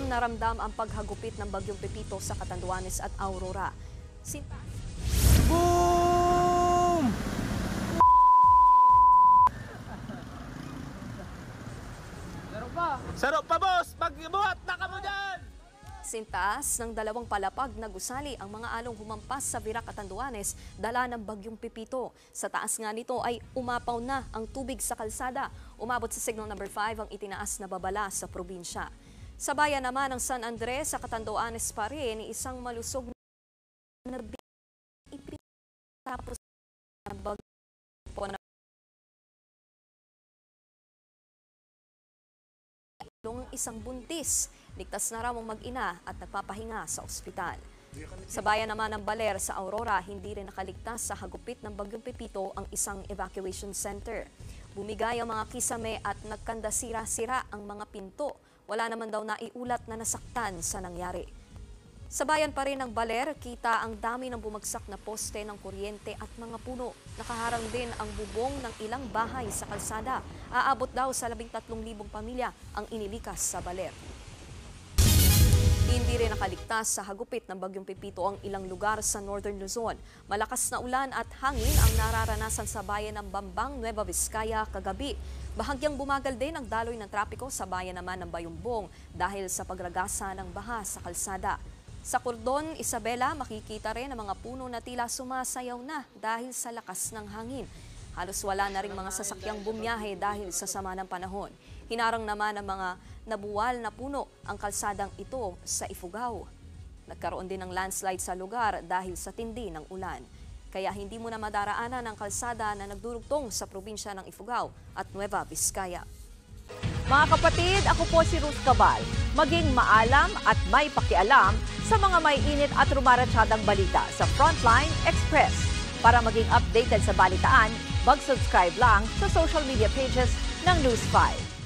Ramdam na ramdam ang paghagupit ng Bagyong Pepito sa Catanduanes at Aurora. Boom! Sarap pa, boss! Magbuhat na ka mo dyan! Sintas ng dalawang palapag na gusali ang mga along humampas sa Virac, Catanduanes, dala ng Bagyong Pepito. Sa taas nga nito ay umapaw na ang tubig sa kalsada. Umabot sa signal number 5 ang itinaas na babala sa probinsya. Sa bayan naman ng San Andres sa Catanduanes pa rin, isang malusog na tapos ng bagyo na isang buntis. Ligtas na raw ang mag-ina at nagpapahinga sa ospital. Sa bayan naman ng Baler sa Aurora, hindi rin nakaligtas sa hagupit ng Bagyong Pepito ang isang evacuation center. Bumigay ang mga kisame at nagkandasira-sira ang mga pinto. Wala naman daw naiulat na nasaktan sa nangyari. Sa bayan pa rin ng Baler, kita ang dami ng bumagsak na poste ng kuryente at mga puno. Nakaharang din ang bubong ng ilang bahay sa kalsada. Aabot daw sa 13,000 pamilya ang inilikas sa Baler. Hindi rin nakaligtas sa hagupit ng Bagyong Pepito ang ilang lugar sa Northern Luzon. Malakas na ulan at hangin ang nararanasan sa bayan ng Bambang, Nueva Vizcaya kagabi. Bahagyang bumagal din ang daloy ng trapiko sa bayan naman ng Bayumbong dahil sa pagragasa ng baha sa kalsada. Sa Cordon, Isabela, makikita rin ang mga puno na tila sumasayaw na dahil sa lakas ng hangin. Halos wala na rin mga sasakyang bumiyahe dahil sa sama ng panahon. Hinarang naman ang mga nabuwal na puno ang kalsadang ito sa Ifugao. Nagkaroon din ng landslide sa lugar dahil sa tindi ng ulan. Kaya hindi mo na madaraanan ang kalsada na nagdurugtong sa probinsya ng Ifugao at Nueva Vizcaya. Mga kapatid, ako po si Ruth Cabal. Maging maalam at may pakialam sa mga may init at rumaratsyadang balita sa Frontline Express. Para maging updated sa balitaan, mag-subscribe lang sa social media pages ng News 5.